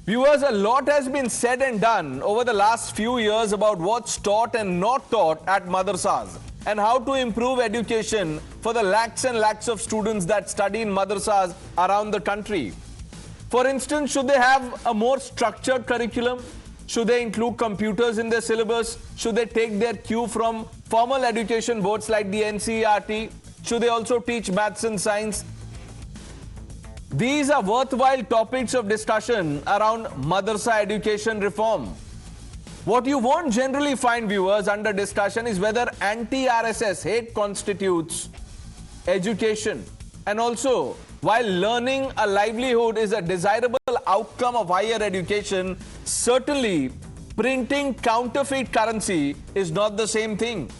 Viewers, a lot has been said and done over the last few years about what's taught and not taught at madrasas and how to improve education for the lakhs and lakhs of students that study in madrasas around the country. For instance, should they have a more structured curriculum? Should they include computers in their syllabus? Should they take their cue from formal education boards like the NCERT? Should they also teach maths and science? These are worthwhile topics of discussion around madrasa education reform. What you won't generally find, viewers, under discussion is whether anti-RSS hate constitutes education. And also, while learning a livelihood is a desirable outcome of higher education, certainly printing counterfeit currency is not the same thing.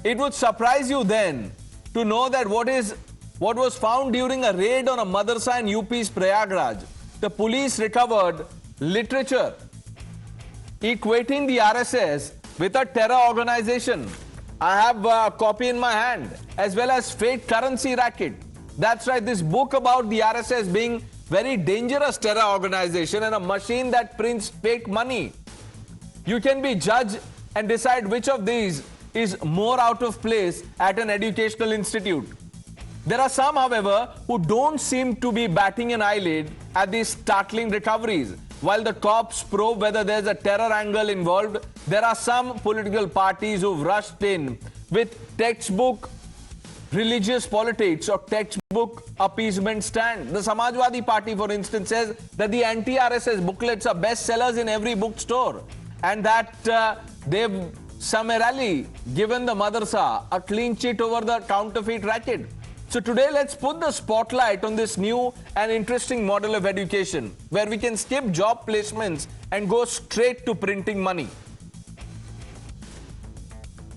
It would surprise you then to know that what was found during a raid on a madrasa in UP's Prayagraj. The police recovered literature equating the RSS with a terror organization. I have a copy in my hand, as well as fake currency racket. That's right, this book about the RSS being very dangerous terror organization and a machine that prints fake money. You can be judge and decide which of these is more out of place at an educational institute. There are some, however, who don't seem to be batting an eyelid at these startling recoveries. While the cops probe whether there's a terror angle involved, there are some political parties who've rushed in with textbook religious politics or textbook appeasement stand. The Samajwadi Party, for instance, says that the anti-RSS booklets are bestsellers in every bookstore and that they've summarily given the madrasa a clean sheet over the counterfeit racket. So today, let's put the spotlight on this new and interesting model of education where we can skip job placements and go straight to printing money.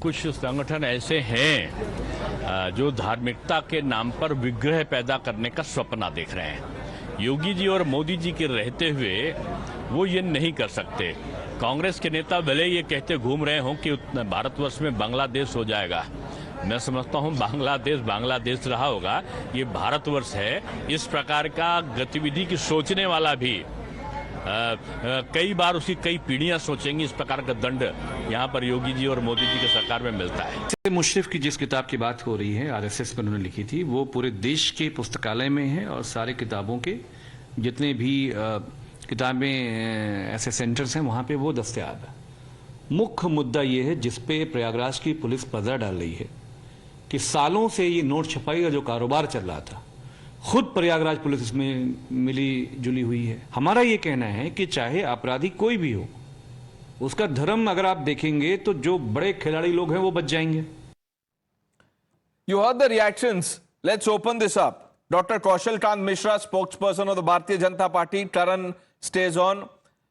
कुछ संगठन ऐसे हैं जो धार्मिकता के नाम पर विग्रह पैदा करने का सपना देख रहे हैं। योगी जी और मोदी जी के रहते हुए वो ये नहीं कर सकते। कांग्रेस के नेता भले ये कहते घूम रहे हों कि भारतवर्ष में बांग्लादेश हो जाएगा। मैं समझता हूं बांग्लादेश रहा होगा, ये भारतवर्ष है। इस प्रकार का गतिविधि की सोचने वाला भी कई बार उसकी कई पीढ़ियां सोचेंगी। इस प्रकार का दंड यहाँ पर योगी जी और मोदी जी की सरकार में मिलता है। मुशर्रफ की जिस किताब की बात हो रही है, आरएसएस पर उन्होंने लिखी थी, वो पूरे देश के पुस्तकालय में है और सारे किताबों के जितने भी किताबें ऐसे सेंटर्स हैं वहां पे वो दस्तयाब है। मुख्य मुद्दा ये है जिसपे प्रयागराज की पुलिस पर्दा डाल रही है कि सालों से ये नोट छपाई का जो कारोबार चल रहा था, खुद प्रयागराज पुलिस इसमें मिली जुली हुई है। हमारा ये कहना है कि चाहे अपराधी कोई भी हो, उसका धर्म अगर आप देखेंगे तो जो बड़े खिलाड़ी लोग हैं वो बच जाएंगे। You heard the reactions. Let's open this up. Dr. Kaushal Kant Mishra, spokesperson of the Bharatiya Janata Party, Karan stays on.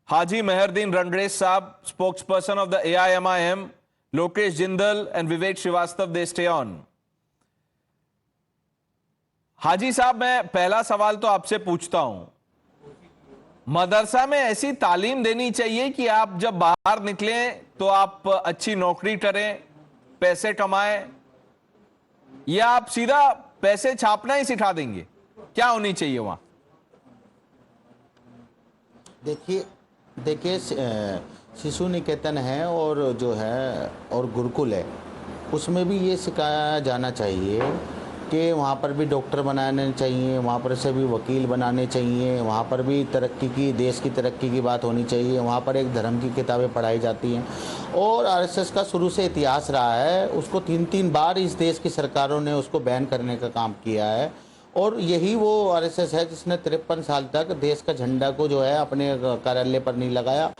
Haji Meherdin Rangresh Saab, spokesperson of the AIMIM, Lokesh Jindal and Vivek Srivastav, they stay on. हाजी साहब, मैं पहला सवाल तो आपसे पूछता हूं, मदरसा में ऐसी तालीम देनी चाहिए कि आप जब बाहर निकलें तो आप अच्छी नौकरी करें, पैसे कमाएं, या आप सीधा पैसे छापना ही सिखा देंगे? क्या होनी चाहिए वहां? देखिए शिशु निकेतन है और जो है और गुरुकुल है, उसमें भी ये सिखाया जाना चाहिए कि वहाँ पर भी डॉक्टर बनाने चाहिए, वहाँ पर सभी वकील बनाने चाहिए, वहाँ पर भी तरक्की की, देश की तरक्की की बात होनी चाहिए। वहाँ पर एक धर्म की किताबें पढ़ाई जाती हैं और आरएसएस का शुरू से इतिहास रहा है। उसको 3-3 बार इस देश की सरकारों ने उसको बैन करने का काम किया है और यही वो आरएसएस है जिसने 53 साल तक देश का झंडा को जो है अपने कार्यालय पर नहीं लगाया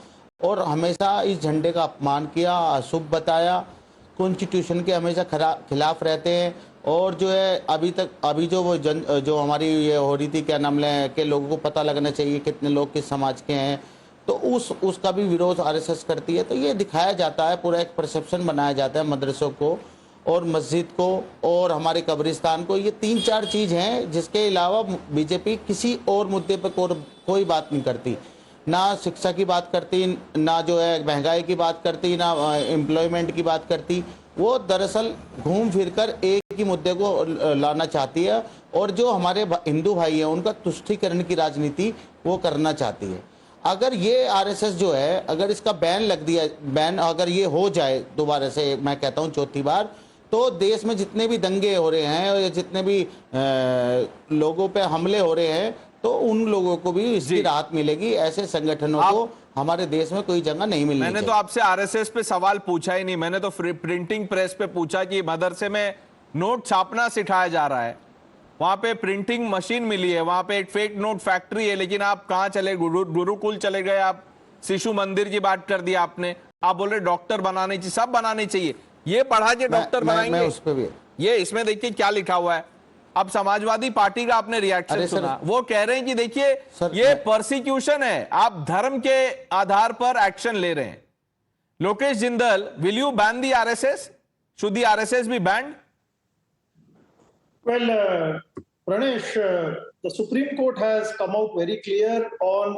और हमेशा इस झंडे का अपमान किया, अशुभ बताया, कॉन्स्टिट्यूशन के हमेशा खिलाफ रहते हैं। और जो है अभी जो हमारी ये हो रही थी, क्या नाम लें, कि लोगों को पता लगना चाहिए कितने लोग किस समाज के हैं, तो उसका भी विरोध आरएसएस करती है। तो ये दिखाया जाता है, पूरा एक परसेप्शन बनाया जाता है मदरसों को और मस्जिद को और हमारे कब्रिस्तान को। ये 3-4 चीज़ हैं जिसके अलावा बीजेपी किसी और मुद्दे पर कोई बात नहीं करती। ना शिक्षा की बात करती, ना जो है महंगाई की बात करती, ना एम्प्लॉयमेंट की बात करती। वो दरअसल घूम फिरकर एक ही मुद्दे को लाना चाहती है और जो हमारे हिंदू भाई हैं उनका तुष्टीकरण की राजनीति वो करना चाहती है। अगर ये आरएसएस जो है, अगर इसका बैन लग दिया, बैन अगर ये हो जाए दोबारा से, मैं कहता हूं चौथी बार, तो देश में जितने भी दंगे हो रहे हैं और जितने भी लोगों पे हमले हो रहे हैं, तो उन लोगों को भी इसकी राहत मिलेगी। ऐसे संगठनों को हमारे देश में कोई जगह नहीं मिलनी मैंने तो आपसे आरएसएस पे सवाल पूछा ही नहीं, मैंने तो प्रिंटिंग प्रेस पे पूछा कि मदरसे में नोट छापना सिखाया जा रहा है, वहां पे प्रिंटिंग मशीन मिली है, वहां पे एक फेक नोट फैक्ट्री है, लेकिन आप कहां चले, गुरुकुल चले गए, आप शिशु मंदिर की बात कर दी आपने, आप बोल रहे डॉक्टर बनाने चाहिए, सब बनाने चाहिए, ये पढ़ा के डॉक्टर बनाएंगे। मैं उस पे भी, ये इसमें देखिए क्या लिखा हुआ है। अब समाजवादी पार्टी का आपने रिएक्शन सुना, वो कह रहे हैं कि देखिए ये परसिक्यूशन है, आप धर्म के आधार पर एक्शन ले रहे हैं। Lokesh Jindal, will you ban the RSS? Should the RSS be banned? Well, Pranesh, the Supreme Court has come out very clear on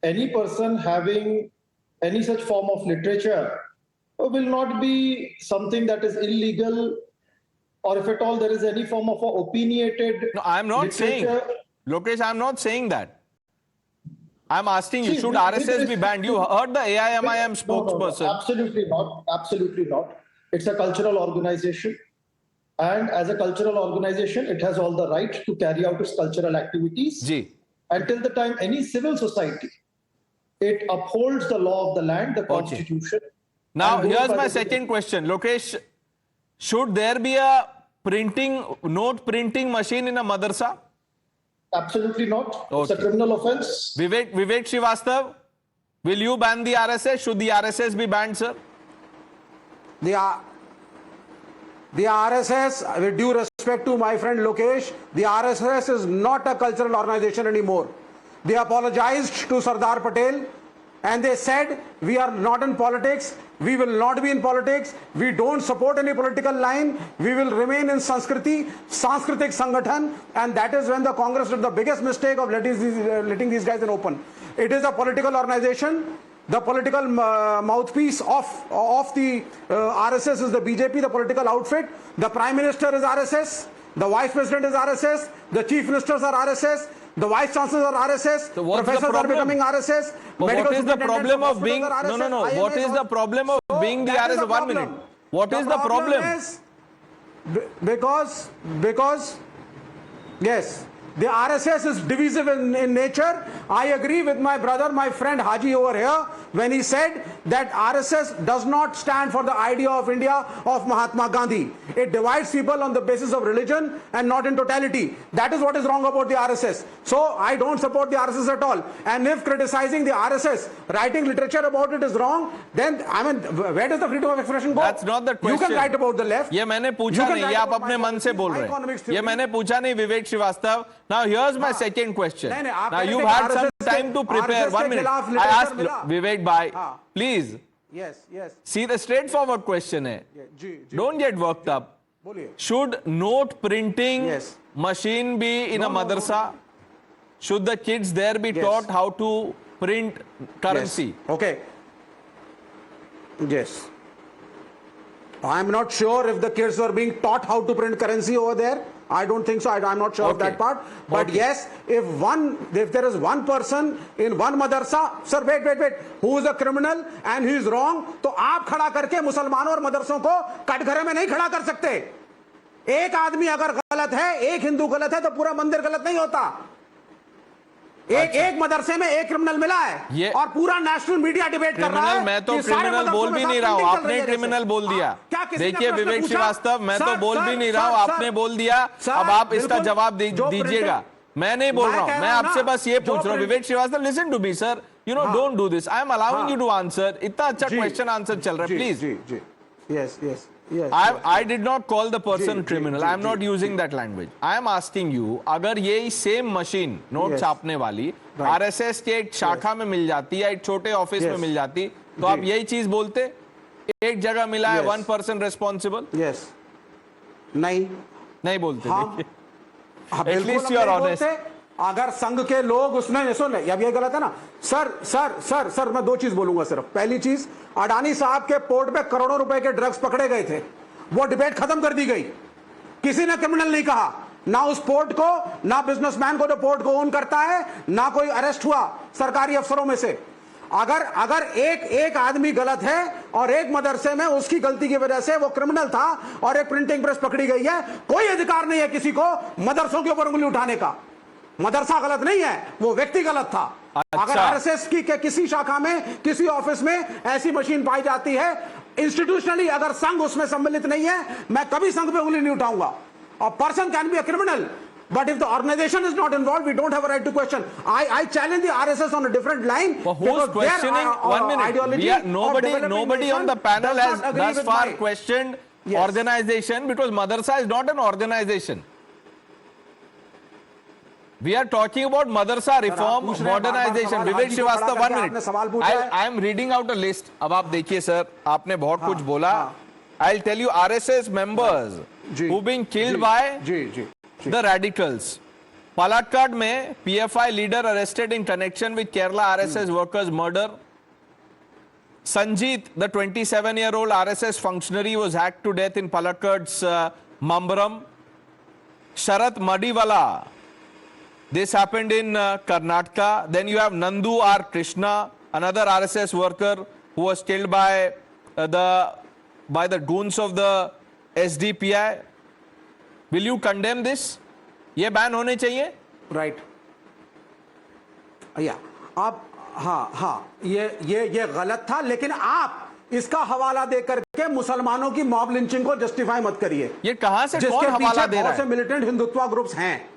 any person having any such form of literature will not be something that is illegal, or if at all there is any form of opinionated. No, I am not saying, Lokesh, I am not saying that. I am asking you, should RSS be banned? You heard the AIMIM spokesperson. No, absolutely not. Absolutely not. It's a cultural organization. And as a cultural organization, it has all the right to carry out its cultural activities. Ji. Until the time any civil society, it upholds the law of the land, the constitution. Now, here's my second question. Lokesh, should there be a note printing machine in a madrasa? Absolutely not. Okay. It's a criminal offense. Vivek Srivastav, will you ban the RSS? Should the RSS be banned, sir? The RSS, with due respect to my friend Lokesh, the RSS is not a cultural organization anymore. They apologized to Sardar Patel and they said, we are not in politics, we will not be in politics, we don't support any political line, we will remain in Sanskriti, Sanskritik Sangathan, and that is when the Congress did the biggest mistake of letting these guys in open. It is a political organization. The political mouthpiece of the RSS is the BJP, the political outfit. The Prime Minister is RSS. The Vice President is RSS. The Chief Ministers are RSS. The Vice Chancellors are RSS. So what's Professors the problem? are becoming RSS. What is the problem of being? No. What is the problem of being the RSS? 1 minute. What is the problem? Because yes. The RSS is divisive in nature. I agree with my brother, my friend Haji over here, when he said that RSS does not stand for the idea of India of Mahatma Gandhi. It divides people on the basis of religion and not in totality. That is what is wrong about the RSS. So I don't support the RSS at all. And if criticizing the RSS, writing literature about it is wrong, then I mean, where does the freedom of expression go? That's not the question. You can write about the left. ये मैंने पूछा नहीं, ये आप अपने मन से बोल रहे हैं. ये मैंने पूछा नहीं, विवेक Srivastava. Now here's my second question. Now you've had some time to prepare. 1 minute. I asked Vivek bhai, please. Yes. See, the straightforward question hai. Don't get worked up. Should note printing machine be in a madrasa? Should the kids there be taught how to print currency? Yes. Okay. Yes. I'm not sure if the kids were being taught how to print currency over there. I don't think so. I'm not sure of that part. But yes, if there is one person in one madrasa, sir, wait, who is a criminal and he is wrong, तो आप खड़ा करके मुसलमानों और मदरसों को कटघरे में नहीं खड़ा कर सकते. एक आदमी अगर गलत है, एक हिंदू गलत है, तो पूरा मंदिर गलत नहीं होता. एक मदरसे में एक क्रिमिनल मिला है और पूरा नेशनल मीडिया डिबेट कर रहा है. मैं तो क्रिमिनल बोल भी नहीं रहा हूं, आपने क्रिमिनल बोल दिया. देखिए विवेक श्रीवास्तव, मैं तो बोल भी नहीं रहा हूं, आपने बोल दिया. अब आप इसका जवाब दीजिएगा. मैं नहीं बोल रहा हूं, मैं आपसे बस ये पूछ रहा हूं. Vivek Srivastava, listen to me sir, you know, don't do this. I am allowing you to answer. इतना अच्छा क्वेश्चन आंसर चल रहा है, please. Yes. I did not call the person criminal. I am not using that language. I am asking you, अगर ये same machine note छापने वाली RSS के एक शाखा में मिल जाती या एक छोटे ऑफिस में मिल जाती, तो आप यही चीज बोलते? एक जगह मिला है, one person responsible? Yes. नहीं बोलते. At least you are honest. अगर संघ के लोग उसने सुन, अब ये गलत है ना. सर मैं दो चीज बोलूंगा सिर्फ. पहली चीज, अडानी साहब के पोर्ट पे करोड़ों रुपए के ड्रग्स पकड़े गए थे, वो डिबेट खत्म कर दी गई. किसी ने क्रिमिनल नहीं कहा, ना उस पोर्ट को, ना बिजनेसमैन को जो पोर्ट को ओन करता है, ना कोई अरेस्ट हुआ सरकारी अफसरों में से. अगर एक आदमी गलत है और एक मदरसे में उसकी गलती की वजह से वो क्रिमिनल था और एक प्रिंटिंग प्रेस पकड़ी गई है, कोई अधिकार नहीं है किसी को मदरसों के ऊपर उंगली उठाने का। मदरसा गलत नहीं है, वो व्यक्ति गलत था। अगर आरएसएस की के किसी शाखा में, किसी ऑफिस में ऐसी मशीन पाई जाती है, इंस्टीट्यूशनली अगर संघ उसमें सम्मिलित नहीं है, मैं कभी संघ पे उंगली नहीं उठाऊंगा। और person can be a criminal, but if the organization is not involved, we don't have a right to question. I challenge the RSS on a different line. But who's questioning? 1 minute. Nobody on the panel has thus far questioned organization, because Madrasa is not an organization. We are talking about Madrasa reform, modernization. Vivek Srivastava, 1 minute. I am reading out a list. अब आप देखिए sir, आपने बहुत कुछ बोला. I'll tell you RSS members who been killed by the radicals. Palakkad में PFI leader arrested in connection with Kerala RSS workers murder. Sanjeet, the 27-year-old RSS functionary, was hacked to death in Palakkad's Mambaram. Sharat Madiwala, this happened in Karnataka. Then you have Nandu R. Krishna, another RSS worker who was killed by the goons of the SDPI. Will you condemn this? ये ban होने चाहिए? Right या आप ये गलत था, लेकिन आप इसका हवाला देकर के मुसलमानों की मॉब लिंचिंग को जस्टिफाई मत करिए। ये कहां से कौन हवाला दे रहा है? बहुत से मिलिटेंट हिंदुत्व ग्रुप्स हैं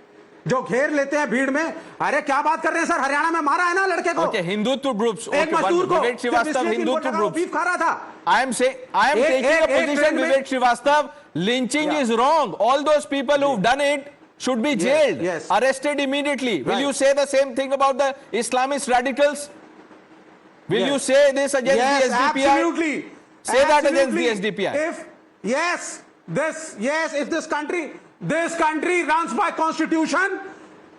जो घेर लेते हैं भीड़ में। अरे क्या बात कर रहे हैं सर, हरियाणा में मारा है ना लड़के को। ओके, हिंदुत्व ग्रुप्स, एक मजदूर को विवेक श्रीवास्तव, हिंदुत्व ग्रुप्स बीफ खा रहा था। I am taking a position, Vivek Srivastava. Lynching is wrong. All those people who've done it should be jailed, arrested immediately. Will you say the same thing about the Islamist radicals? Will you say this against the SDPI? Absolutely. Say that against the SDPI. If this country runs by constitution,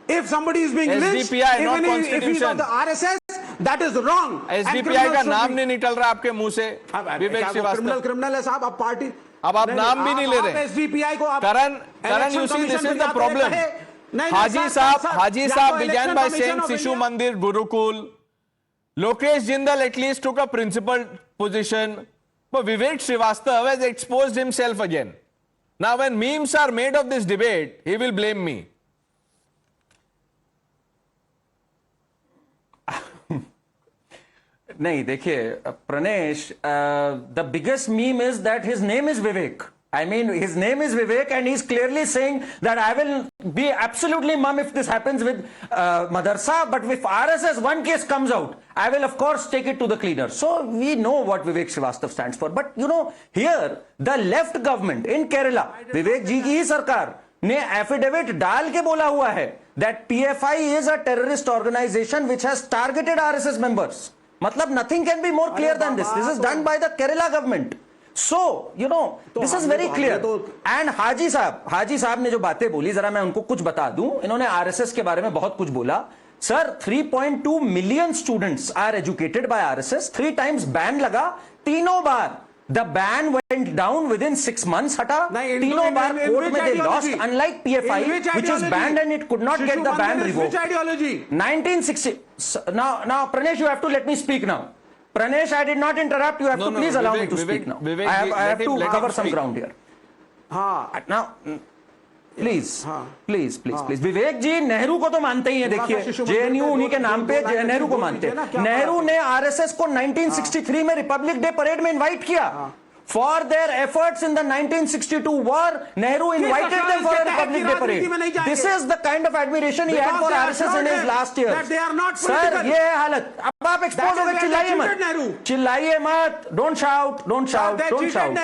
if somebody is being lynched, SDPI, not even if he's constitution. of the RSS, that is wrong. SDPI का नाम नहीं निकल रहा आपके मुंह से, विवेक Srivastava. Criminal है साहब, अब पार्टी, अब आप नाम भी नहीं ले रहे। एसडीपीआई को आप Karan, you see, this is the problem. Haji Saab began by saying Sishu Mandir, Gurukul. Lokesh Jindal at least took a principled position. But Vivek Srivastava has exposed himself again. Now when memes are made of this debate, he will blame me. नहीं देखिए Pranesh, the biggest meme is that his name is Vivek. I mean, his name is Vivek and he's clearly saying that I will be absolutely mum if this happens with Madarsa, but if RSS one case comes out, I will of course take it to the cleaner. So we know what Vivek Srivastava stands for. But you know, here the left government in Kerala, Vivek ji की ही सरकार ने affidavit डाल के बोला हुआ है that PFI is a terrorist organization which has targeted RSS members. मतलब nothing can be more clear than this. This is done by the Kerala government. So, you know, this is very clear. And हाजी साहब ने जो बातें बोली, जरा मैं उनको कुछ बता दूं। इन्होंने RSS के बारे में बहुत कुछ बोला। Sir, 3.2 million students are educated by RSS. 3 times ban लगा, तीनों बार the ban went down within 6 months. हटा, तीनों बार कोर्ट में they lost. Unlike PFI, which is banned and it could not get the ban revoked. Which ideology? 1960. Now, Pranesh, you have to let me speak now. Pranesh, I did not interrupt. You have to please allow me to speak now. I have to cover some ground here. Now, please. विवेक जी नेहरू को तो मानते ही हैं, देखिए JNU उन्हीं के नाम पे नेहरू को मानते हैं। नेहरू ने आरएसएस को 1963 में रिपब्लिक डे परेड में इनवाइट किया। For their efforts in the 1962 war, Nehru invited them for a Republic Day parade. This is the kind of admiration he had for RSS in his last years. Sir, ये है हालत। अब आप expose हो गए, चिल्लाइए मत, चिल्लाइए मत, don't shout, don't shout, don't shout.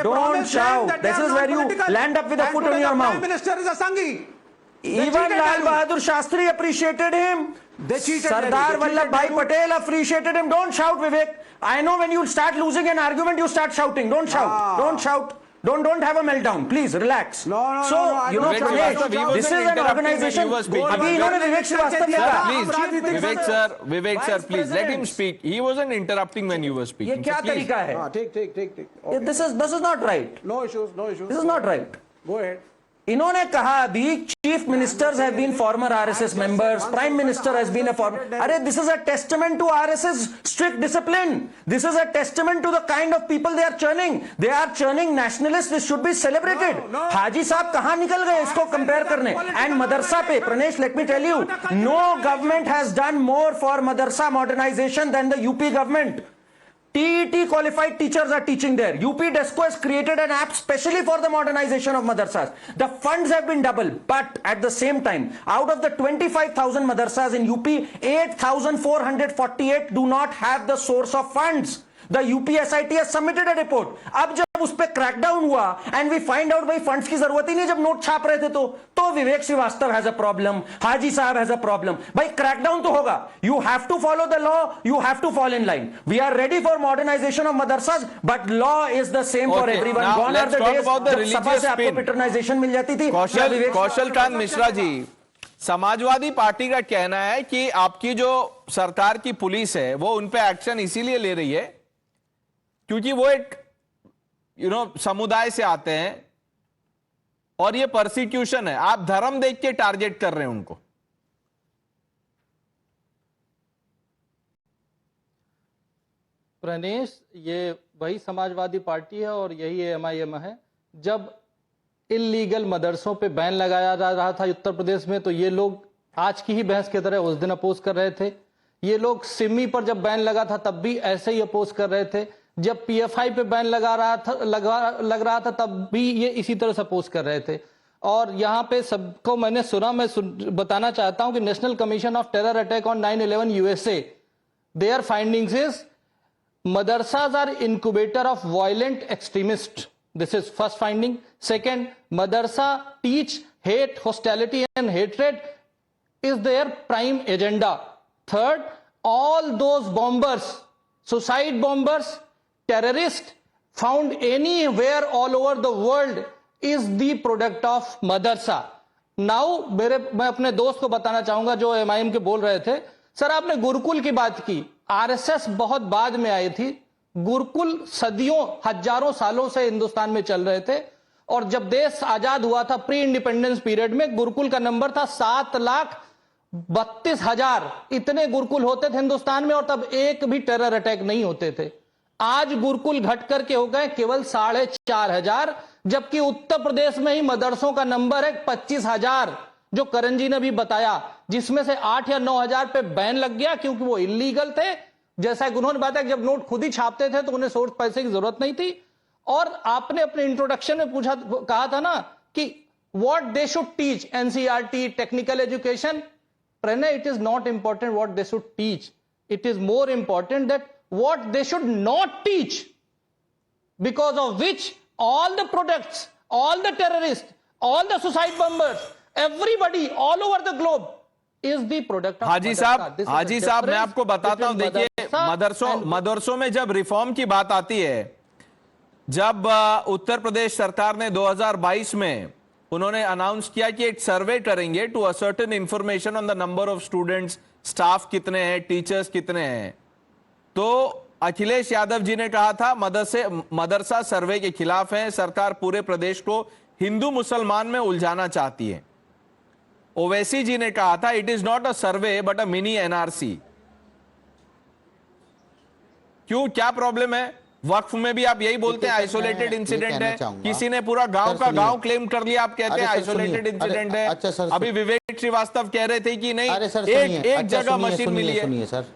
Don't shout. This is where you land up with a foot on your mouth. Prime Minister is a Sanghi. Even Lal Bahadur Shastri appreciated him. Sardar Vallabhbhai Patel appreciated him. Don't shout, Vivek. I know when you start losing an argument, you start shouting. Don't shout. Don't shout. Don't have a meltdown. Please relax. So, you know, Pranesh, this is an organization. अभी इन्होंने विवेक श्रीवास्तव ने कहा. Vivek sir, please let him speak. He wasn't interrupting when you were speaking. ये क्या तरीका है? ठीक. This is not right. No issues. This is not right. Go ahead. इन्होंने कहा अभी chief ministers have been former RSS members, prime minister has been a former. अरे this is a testament to RSS strict discipline. This is a testament to the kind of people they are churning. They are churning nationalist. This should be celebrated. हाजी साहब कहां निकल गए इसको compare करने. And मदरसा पे Pranesh, let me tell you, no government has done more for मदरसा modernisation than the UP government. TET qualified teachers are teaching there. UP DESCO has created an app specially for the modernization of madrasas. The funds have been doubled, but at the same time, out of the 25,000 madrasas in UP, 8,448 do not have the source of funds. The UPSIT has submitted a report. अब जब उस पे crackdown हुआ and we find out भाई funds की जरूरत ही नहीं जब नोट छाप रहे थे तो Vivek Srivastava has a problem, हाजी साहब हैज अ प्रॉब्लम. भाई क्रैकडाउन तो होगा. You have to follow the law, you have to follow in line. We are ready for modernisation of madrasas, but law is the same for everyone. Gone are the days जब सभा से आपको patronisation मिल जाती थी. Kaushal Kant Mishra ji, Samajwadi Party का कहना है कि आपकी जो सरकार की पुलिस है वो उन पे एक्शन इसीलिए ले रही है क्योंकि वो एक समुदाय से आते हैं और ये परसिक्यूशन है. आप धर्म देख के टारगेट कर रहे हैं उनको. प्रणेश, ये वही समाजवादी पार्टी है और यही एमआईएम है. जब इल्लीगल मदरसों पे बैन लगाया जा रहा था उत्तर प्रदेश में तो ये लोग आज की ही बहस की तरह उस दिन अपोज कर रहे थे. ये लोग सिमी पर जब बैन लगा था तब भी ऐसे ही अपोज कर रहे थे. जब पीएफआई पे बैन लग रहा था तब भी ये इसी तरह से अपोज कर रहे थे. और यहाँ पे सबको मैंने सुना, बताना चाहता हूं कि national commission of terror attack on 9/11 USA, their findings is मदरसाज are incubator of violent extremists. This is first finding. Second, madrasa teach hate, hostility and hatred is their prime agenda. Third, all those bombers, suicide bombers, terrorists found anywhere all over the world is the product of madrasa. Now, मैं अपने दोस्त को बताना चाहूंगा जो MIM के बोल रहे थे. सर, आपने गुरुकुल की बात की. आरएसएस बहुत बाद में आई थी. गुरुकुल सदियों, हजारों सालों से हिंदुस्तान में चल रहे थे और जब देश आजाद हुआ था प्री इंडिपेंडेंस पीरियड में गुरुकुल का नंबर था 7,32,000. इतने गुरुकुल होते थे हिंदुस्तान में और तब एक भी टेरर अटैक नहीं होते थे. आज गुरुकुल घट करके हो गए केवल 4,500, जबकि उत्तर प्रदेश में ही मदरसों का नंबर है 25,000 जो करण जी ने भी बताया, जिसमें से 8 या 9,000 पे बैन लग गया क्योंकि वो इलीगल थे. जैसा कि उन्होंने बताया कि जब नोट खुद ही छापते थे तो उन्हें सोर्स पैसे की जरूरत नहीं थी. और आपने अपने इंट्रोडक्शन में कहा था ना कि what they should teach, NCERT, technical education. Pranay, it is not important what they should teach, it is more important that what they should not teach, because of which all the products, all the terrorists, all the suicide bombers, everybody all over the globe is the product of हाजी साहब मैं आपको बताता हूं. देखिए, मदरसों में जब reform की बात आती है, जब उत्तर प्रदेश सरकार ने 2022 में उन्होंने अनाउंस किया कि एक सर्वे करेंगे to ascertain information on the number of students, staff कितने हैं, टीचर्स कितने हैं, तो अखिलेश यादव जी ने कहा था मदरसा सर्वे के खिलाफ है, सरकार पूरे प्रदेश को हिंदू मुसलमान में उलझाना चाहती है. ओवैसी जी ने कहा था it is not a survey but a mini NRC. क्यों, क्या प्रॉब्लम है? वक्फ में भी आप यही बोलते हैं आइसोलेटेड इंसिडेंट है. किसी ने पूरा गांव का गांव क्लेम कर लिया, आप कहते हैं आइसोलेटेड इंसिडेंट है. अभी विवेक श्रीवास्तव कह रहे थे कि नहीं, एक जगह मशीन मिली है.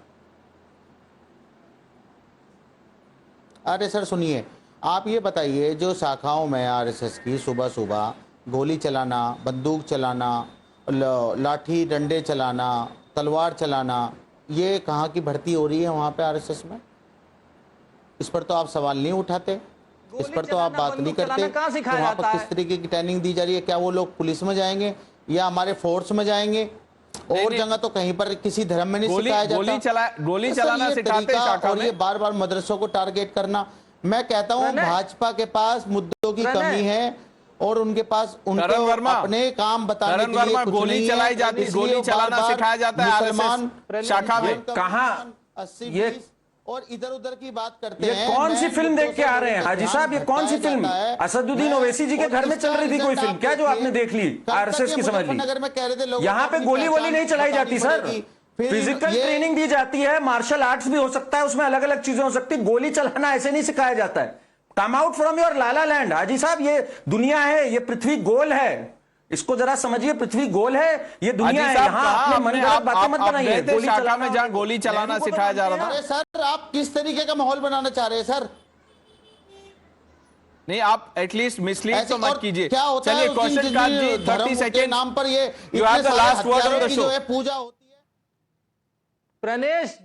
अरे सर सुनिए, आप ये बताइए, जो शाखाओं में आरएसएस की सुबह सुबह गोली चलाना, बंदूक चलाना, लाठी डंडे चलाना, तलवार चलाना, ये कहाँ की भर्ती हो रही है वहाँ पे आरएसएस में? इस पर तो आप सवाल नहीं उठाते, इस पर तो आप बात नहीं करते. तो वहाँ पर किस तरीके की ट्रेनिंग दी जा रही है? क्या वो लोग पुलिस में जाएंगे या हमारे फोर्स में जाएंगे? और जगह तो कहीं पर किसी धर्म में नहीं सिखाया जाता. गोली चलाना सिखाते शाखा और ये बार बार मदरसों को टारगेट करना. मैं कहता हूँ भाजपा के पास मुद्दों की कमी है और उनके पास उनको अपने काम बताने के लिए कुछ गोली चलाई जाती, गोली चलाना सिखाया जाता है मुसलमान शाखा में. कहां और इधर उधर की बात करते ये हैं। कौन सी मैं फिल्म देख के मुद्दों आ से रहे हैं लोगों का हाजी ध्यान साहब? ये कौन सी भटकाया फिल्म? जाता है। असदुद्दीन मैं- ओवैसी जी के और घर में इसका चल रही थी कोई रिजल्ट फिल्म आप क्या, जो आपने देखिए, देख ली? कल तक आरएसएस ये की समझ ली। मुजफ्फरनगर में कह रहे थे लोगों यहाँ को पे अपनी गोली वोली पहचान नहीं चलाई बतानी जाती सर, पड़ेगी। फिर फिजिकल ये- ट्रेनिंग दी जाती है, मार्शल आर्ट्स भी हो सकता है, उसमें अलग अलग चीजें हो सकती है। गोली चलाना ऐसे नहीं सिखाया जाता है। Come out from your lala land हाजी साहब। ये दुनिया है, ये पृथ्वी गोल है, इसको जरा समझिए। पृथ्वी गोल है, ये दुनिया है। यहाँ आपने मनगढ़ंत बातें मत बनाइए। गोली शाखा चलाना में जहां गोली चलाना नेहरू को तो सिखाया जा रहा मानते था। हैं। अरे सर, आप किस तरीके का माहौल बनाना चाह रहे हैं सर? नहीं, आप एटलीस्ट मिसलीड ऐसे तो मत और कीजिए। क्या होता है चलिए उस दिन क्वेश्चन जिस काट भी जी, धर्म 30 के सेकेंड नाम पर ये You have इतने the सारे last word on हत्यारों the की show. जो है पूजा होती है। प्रणेश,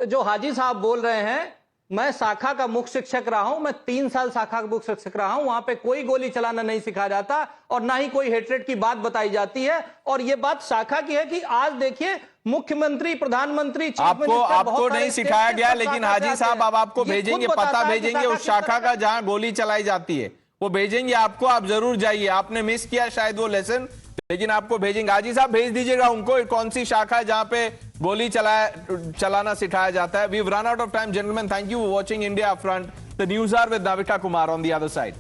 जो हाजी साहब बोल रहे हैं, मैं शाखा का मुख्य शिक्षक रहा हूं, मैं 3 साल शाखा का मुख्य शिक्षक रहा हूं। वहां पे कोई गोली चलाना नहीं सिखाया जाता और ना ही कोई हेट्रेड की बात बताई जाती है। और ये बात शाखा की है कि आज देखिए मुख्यमंत्री, प्रधानमंत्री, चीफ आपको मिनिस्टर, बहुत आपको सारे नहीं स्टेट सिखाया के गया, सब लेकिन शाखा हाजी से साहब आते अब हैं। आपको ये भेजेंगे, खुद पता बताता है कि भेजेंगे उस किस शाखा तरह का जहां गोली चलाई जाती है, वो भेजेंगे आपको। आप जरूर जाइए, आपने मिस किया शायद वो लेसन, लेकिन आपको भेजेंगे। हाजी साहब भेज दीजिएगा उनको कौन सी शाखा है जहां पे गोली चलाना सिखाया जाता है। We have run out of time, gentleman. Thank you for watching India Upfront. The news are with Navika Kumar on the other side.